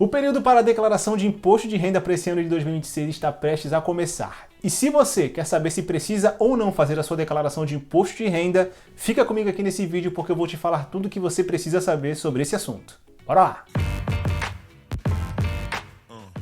O período para a declaração de imposto de renda para esse ano de 2026 está prestes a começar. E se você quer saber se precisa ou não fazer a sua declaração de imposto de renda, fica comigo aqui nesse vídeo porque eu vou te falar tudo o que você precisa saber sobre esse assunto. Bora lá!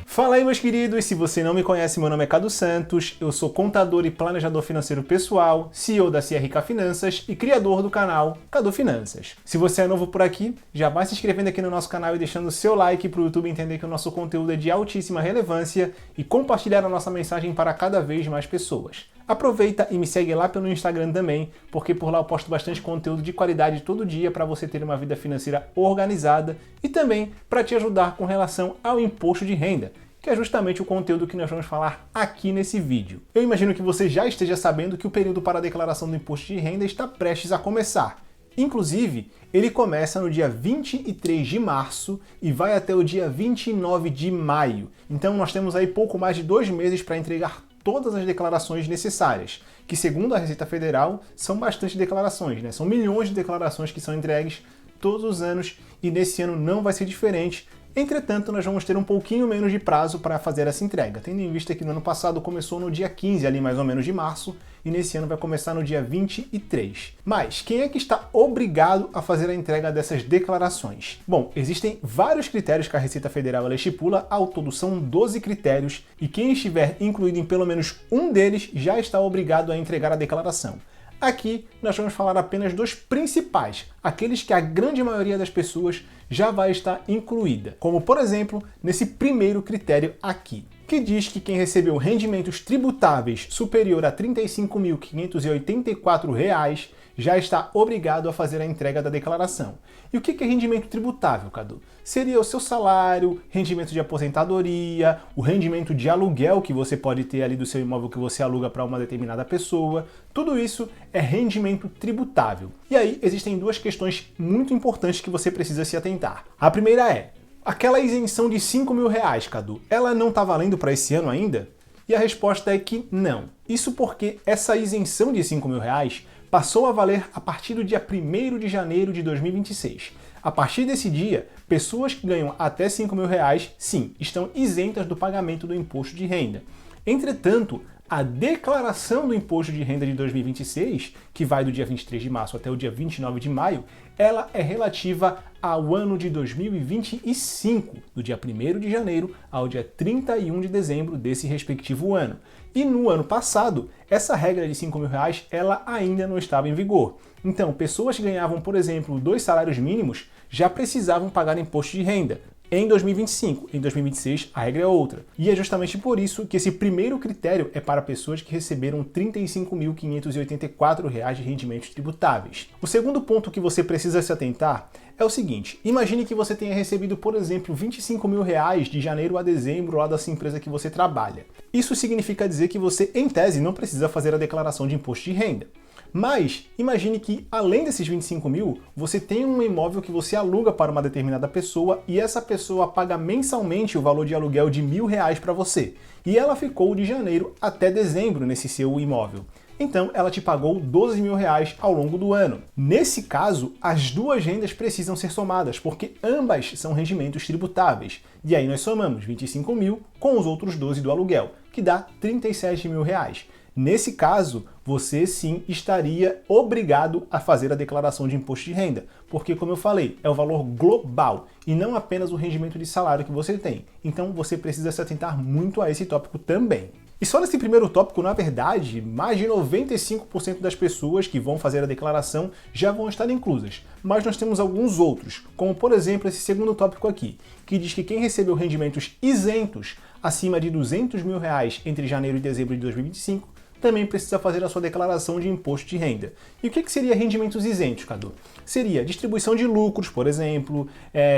Fala aí, meus queridos, se você não me conhece, meu nome é Cadu Santos, eu sou contador e planejador financeiro pessoal, CEO da CRK Finanças e criador do canal Cadu Finanças. Se você é novo por aqui, já vai se inscrevendo aqui no nosso canal e deixando o seu like para o YouTube entender que o nosso conteúdo é de altíssima relevância e compartilhar a nossa mensagem para cada vez mais pessoas. Aproveita e me segue lá pelo Instagram também, porque por lá eu posto bastante conteúdo de qualidade todo dia para você ter uma vida financeira organizada e também para te ajudar com relação ao imposto de renda, que é justamente o conteúdo que nós vamos falar aqui nesse vídeo. Eu imagino que você já esteja sabendo que o período para a declaração do imposto de renda está prestes a começar. Inclusive, ele começa no dia 23 de março e vai até o dia 29 de maio. Então nós temos aí pouco mais de 2 meses para entregar todas as declarações necessárias, que segundo a Receita Federal são bastante declarações, né? São milhões de declarações que são entregues todos os anos e nesse ano não vai ser diferente. Entretanto, nós vamos ter um pouquinho menos de prazo para fazer essa entrega, tendo em vista que no ano passado começou no dia 15, ali mais ou menos de março, e nesse ano vai começar no dia 23. Mas quem é que está obrigado a fazer a entrega dessas declarações? Bom, existem vários critérios que a Receita Federal ela estipula, ao todo são 12 critérios, e quem estiver incluído em pelo menos um deles já está obrigado a entregar a declaração. Aqui nós vamos falar apenas dos principais, aqueles que a grande maioria das pessoas já vai estar incluída, como por exemplo nesse primeiro critério aqui, que diz que quem recebeu rendimentos tributáveis superior a R$ 35.584 já está obrigado a fazer a entrega da declaração. E o que é rendimento tributável, Cadu? Seria o seu salário, rendimento de aposentadoria, o rendimento de aluguel que você pode ter ali do seu imóvel que você aluga para uma determinada pessoa. Tudo isso é rendimento tributável. E aí existem duas questões muito importantes que você precisa se atentar. A primeira é, aquela isenção de R$ 5.000, Cadu, ela não está valendo para esse ano ainda? E a resposta é que não. Isso porque essa isenção de R$ 5.000 passou a valer a partir do dia 1º de janeiro de 2026. A partir desse dia, pessoas que ganham até R$ 5.000, sim, estão isentas do pagamento do imposto de renda. Entretanto, a declaração do imposto de renda de 2026, que vai do dia 23 de março até o dia 29 de maio, ela é relativa ao ano de 2025, do dia 1º de janeiro ao dia 31 de dezembro desse respectivo ano. E no ano passado, essa regra de R$ 5.000 ela ainda não estava em vigor. Então, pessoas que ganhavam, por exemplo, 2 salários mínimos já precisavam pagar imposto de renda. Em 2025, em 2026 a regra é outra. E é justamente por isso que esse primeiro critério é para pessoas que receberam R$ 35.584 de rendimentos tributáveis. O segundo ponto que você precisa se atentar é o seguinte, imagine que você tenha recebido, por exemplo, R$ 25.000 de janeiro a dezembro lá dessa empresa que você trabalha. Isso significa dizer que você, em tese, não precisa fazer a declaração de imposto de renda. Mas imagine que, além desses 25 mil, você tem um imóvel que você aluga para uma determinada pessoa e essa pessoa paga mensalmente o valor de aluguel de R$ 1.000 para você. E ela ficou de janeiro até dezembro nesse seu imóvel. Então ela te pagou R$ 12.000 ao longo do ano. Nesse caso, as duas rendas precisam ser somadas, porque ambas são rendimentos tributáveis. E aí nós somamos 25 mil com os outros 12 do aluguel, que dá R$ 37.000. Nesse caso, você sim estaria obrigado a fazer a declaração de imposto de renda, porque, como eu falei, é o valor global e não apenas o rendimento de salário que você tem. Então você precisa se atentar muito a esse tópico também. E só nesse primeiro tópico, na verdade, mais de 95% das pessoas que vão fazer a declaração já vão estar inclusas. Mas nós temos alguns outros, como por exemplo esse segundo tópico aqui, que diz que quem recebeu rendimentos isentos acima de R$ 200 mil entre janeiro e dezembro de 2025 também precisa fazer a sua declaração de imposto de renda. E o que seria rendimentos isentos, Cadu? Seria distribuição de lucros, por exemplo,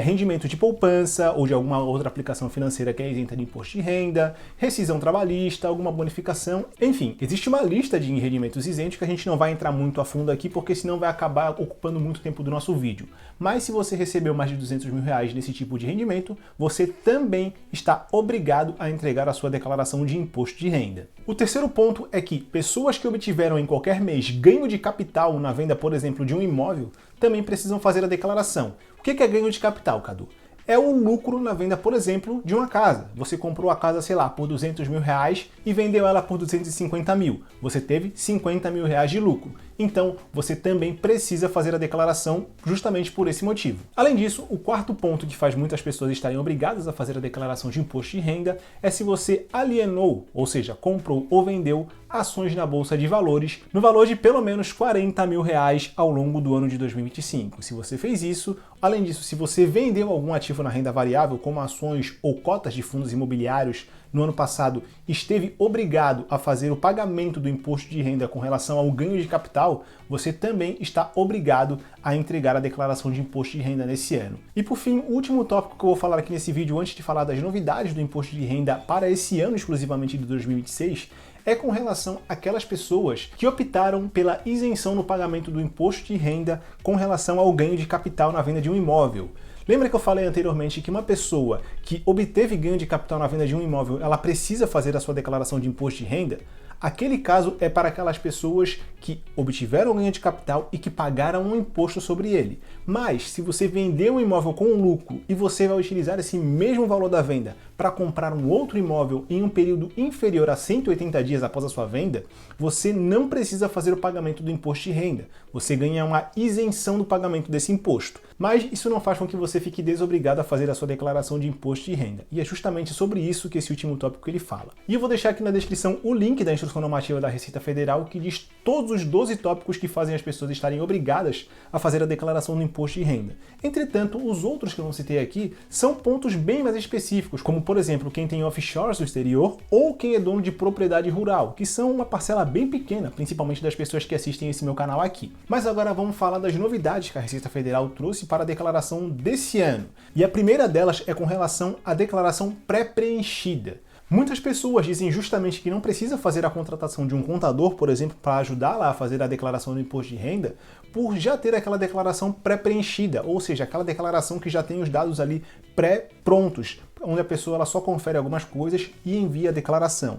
rendimento de poupança ou de alguma outra aplicação financeira que é isenta de imposto de renda, rescisão trabalhista, alguma bonificação, enfim, existe uma lista de rendimentos isentos que a gente não vai entrar muito a fundo aqui porque senão vai acabar ocupando muito tempo do nosso vídeo. Mas se você recebeu mais de R$ 200 mil nesse tipo de rendimento, você também está obrigado a entregar a sua declaração de imposto de renda. O terceiro ponto é que pessoas que obtiveram em qualquer mês ganho de capital na venda, por exemplo, de um imóvel, também precisam fazer a declaração. O que é ganho de capital, Cadu? é o lucro na venda, por exemplo, de uma casa. Você comprou a casa, sei lá, por 200 mil reais e vendeu ela por 250 mil. Você teve 50 mil reais de lucro. Então, você também precisa fazer a declaração justamente por esse motivo. Além disso, o quarto ponto que faz muitas pessoas estarem obrigadas a fazer a declaração de imposto de renda é se você alienou, ou seja, comprou ou vendeu ações na Bolsa de Valores no valor de pelo menos 40 mil reais ao longo do ano de 2025. Se você fez isso, além disso, se você vendeu algum ativo na renda variável, como ações ou cotas de fundos imobiliários, no ano passado esteve obrigado a fazer o pagamento do imposto de renda com relação ao ganho de capital, você também está obrigado a entregar a declaração de imposto de renda nesse ano. E por fim, o último tópico que eu vou falar aqui nesse vídeo, antes de falar das novidades do imposto de renda para esse ano exclusivamente de 2026, é com relação àquelas pessoas que optaram pela isenção no pagamento do imposto de renda com relação ao ganho de capital na venda de um imóvel. Lembra que eu falei anteriormente que uma pessoa que obteve ganho de capital na venda de um imóvel, ela precisa fazer a sua declaração de imposto de renda? Aquele caso é para aquelas pessoas que obtiveram ganho de capital e que pagaram um imposto sobre ele. Mas, se você vender um imóvel com lucro e você vai utilizar esse mesmo valor da venda para comprar um outro imóvel em um período inferior a 180 dias após a sua venda, você não precisa fazer o pagamento do imposto de renda. Você ganha uma isenção do pagamento desse imposto. Mas isso não faz com que você fique desobrigado a fazer a sua declaração de imposto de renda. E é justamente sobre isso que esse último tópico ele fala. E eu vou deixar aqui na descrição o link da Instrução Normativa da Receita Federal, que diz todos os 12 tópicos que fazem as pessoas estarem obrigadas a fazer a declaração do imposto de renda. Entretanto, os outros que eu não citei aqui são pontos bem mais específicos, como por exemplo, quem tem offshores do exterior ou quem é dono de propriedade rural, que são uma parcela bem pequena, principalmente das pessoas que assistem esse meu canal aqui. Mas agora vamos falar das novidades que a Receita Federal trouxe para a declaração desse ano. E a primeira delas é com relação à declaração pré-preenchida. Muitas pessoas dizem justamente que não precisa fazer a contratação de um contador, por exemplo, para ajudá-la a fazer a declaração do imposto de renda, por já ter aquela declaração pré-preenchida, ou seja, aquela declaração que já tem os dados ali pré-prontos, onde a pessoa ela só confere algumas coisas e envia a declaração.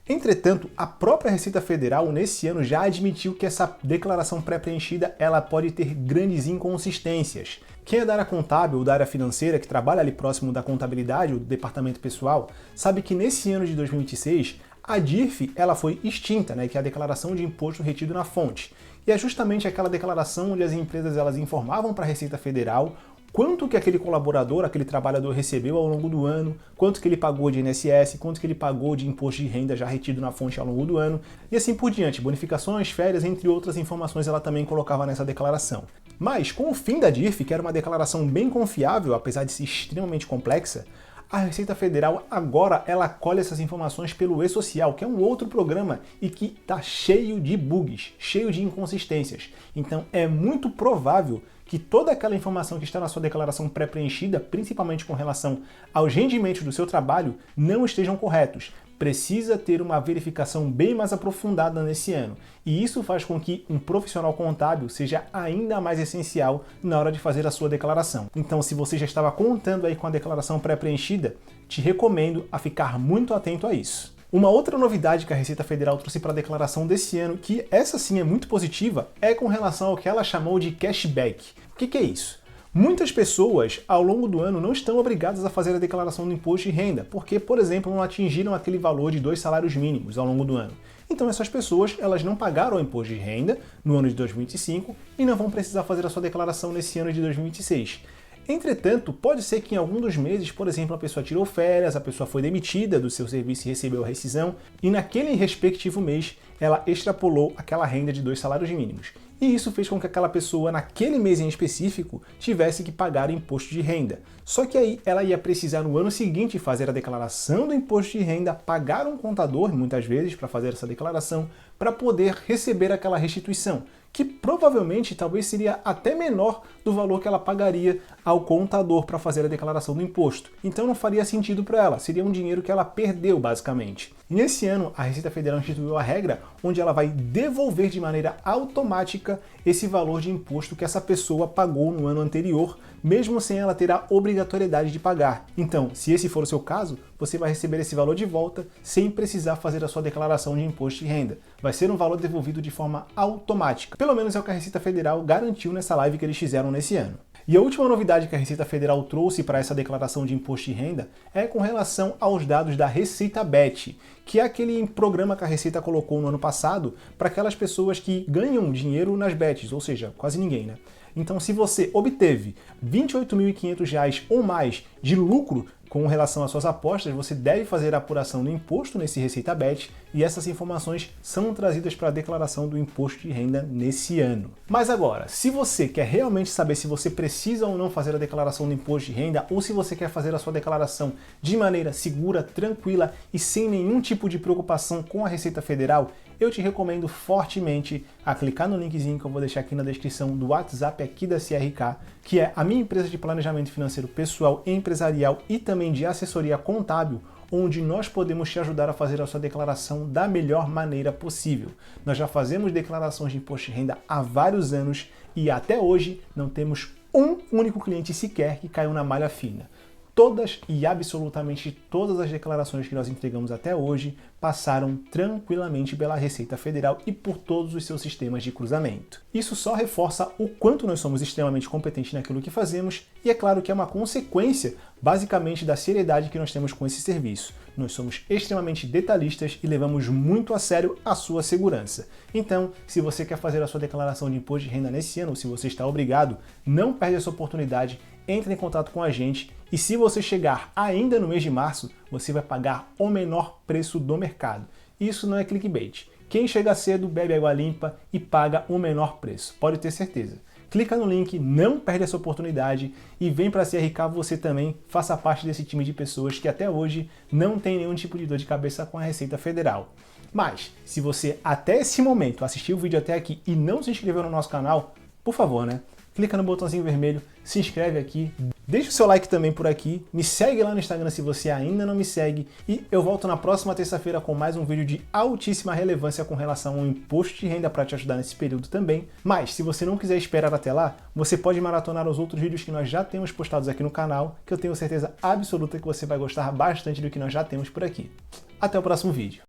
Entretanto, a própria Receita Federal nesse ano já admitiu que essa declaração pré-preenchida ela pode ter grandes inconsistências. Quem é da área contábil ou da área financeira, que trabalha ali próximo da contabilidade ou do departamento pessoal, sabe que nesse ano de 2026 a DIRF ela foi extinta, né, que é a declaração de imposto retido na fonte. E é justamente aquela declaração onde as empresas elas informavam para a Receita Federal quanto que aquele colaborador, aquele trabalhador recebeu ao longo do ano, quanto que ele pagou de INSS, quanto que ele pagou de imposto de renda já retido na fonte ao longo do ano, e assim por diante. Bonificações, férias, entre outras informações ela também colocava nessa declaração. Mas com o fim da DIRF, que era uma declaração bem confiável, apesar de ser extremamente complexa, a Receita Federal agora ela colhe essas informações pelo E-Social, que é um outro programa e que está cheio de bugs, cheio de inconsistências. Então é muito provável que toda aquela informação que está na sua declaração pré-preenchida, principalmente com relação aos rendimentos do seu trabalho, não estejam corretos. Precisa ter uma verificação bem mais aprofundada nesse ano. E isso faz com que um profissional contábil seja ainda mais essencial na hora de fazer a sua declaração. Então, se você já estava contando aí com a declaração pré-preenchida, te recomendo a ficar muito atento a isso. Uma outra novidade que a Receita Federal trouxe para a declaração desse ano, que essa sim é muito positiva, é com relação ao que ela chamou de cashback. O que é isso? Muitas pessoas, ao longo do ano, não estão obrigadas a fazer a declaração do imposto de renda, porque, por exemplo, não atingiram aquele valor de 2 salários mínimos ao longo do ano. Então essas pessoas, elas não pagaram o imposto de renda no ano de 2025 e não vão precisar fazer a sua declaração nesse ano de 2026. Entretanto, pode ser que em algum dos meses, por exemplo, a pessoa tirou férias, a pessoa foi demitida do seu serviço e recebeu a rescisão, e naquele respectivo mês ela extrapolou aquela renda de 2 salários mínimos. E isso fez com que aquela pessoa, naquele mês em específico, tivesse que pagar o imposto de renda. Só que aí ela ia precisar no ano seguinte fazer a declaração do imposto de renda, pagar um contador, muitas vezes, para fazer essa declaração, para poder receber aquela restituição, que provavelmente talvez seria até menor do valor que ela pagaria ao contador para fazer a declaração do imposto. Então não faria sentido para ela, seria um dinheiro que ela perdeu basicamente. E nesse ano a Receita Federal instituiu a regra onde ela vai devolver de maneira automática esse valor de imposto que essa pessoa pagou no ano anterior, mesmo sem ela ter a obrigatoriedade de pagar. Então, se esse for o seu caso, você vai receber esse valor de volta sem precisar fazer a sua declaração de imposto de renda. Vai ser um valor devolvido de forma automática. Pelo menos é o que a Receita Federal garantiu nessa live que eles fizeram nesse ano. E a última novidade que a Receita Federal trouxe para essa declaração de imposto de renda é com relação aos dados da Receita Bet, que é aquele programa que a Receita colocou no ano passado para aquelas pessoas que ganham dinheiro nas bets, ou seja, quase ninguém, né? Então, se você obteve R$ 28.500 ou mais de lucro com relação às suas apostas, você deve fazer a apuração do imposto nesse Receita Bet e essas informações são trazidas para a declaração do imposto de renda nesse ano. Mas agora, se você quer realmente saber se você precisa ou não fazer a declaração do imposto de renda ou se você quer fazer a sua declaração de maneira segura, tranquila e sem nenhum tipo de preocupação com a Receita Federal, eu te recomendo fortemente a clicar no linkzinho que eu vou deixar aqui na descrição do WhatsApp aqui da CRK, que é a minha empresa de planejamento financeiro pessoal, empresarial e também de assessoria contábil, onde nós podemos te ajudar a fazer a sua declaração da melhor maneira possível. Nós já fazemos declarações de imposto de renda há vários anos e até hoje não temos um único cliente sequer que caiu na malha fina. Todas e absolutamente todas as declarações que nós entregamos até hoje passaram tranquilamente pela Receita Federal e por todos os seus sistemas de cruzamento. Isso só reforça o quanto nós somos extremamente competentes naquilo que fazemos e é claro que é uma consequência, basicamente, da seriedade que nós temos com esse serviço. Nós somos extremamente detalhistas e levamos muito a sério a sua segurança. Então, se você quer fazer a sua declaração de imposto de renda nesse ano, ou se você está obrigado, não perde essa oportunidade, entre em contato com a gente e se você chegar ainda no mês de março, você vai pagar o menor preço do mercado. Isso não é clickbait. Quem chega cedo bebe água limpa e paga o menor preço, pode ter certeza. Clica no link, não perde essa oportunidade e vem para a CRK você também, faça parte desse time de pessoas que até hoje não tem nenhum tipo de dor de cabeça com a Receita Federal. Mas, se você até esse momento assistiu o vídeo até aqui e não se inscreveu no nosso canal, por favor, né? Clica no botãozinho vermelho, se inscreve aqui, deixa o seu like também por aqui, me segue lá no Instagram se você ainda não me segue e eu volto na próxima terça-feira com mais um vídeo de altíssima relevância com relação ao imposto de renda para te ajudar nesse período também. Mas se você não quiser esperar até lá, você pode maratonar os outros vídeos que nós já temos postados aqui no canal, que eu tenho certeza absoluta que você vai gostar bastante do que nós já temos por aqui. Até o próximo vídeo.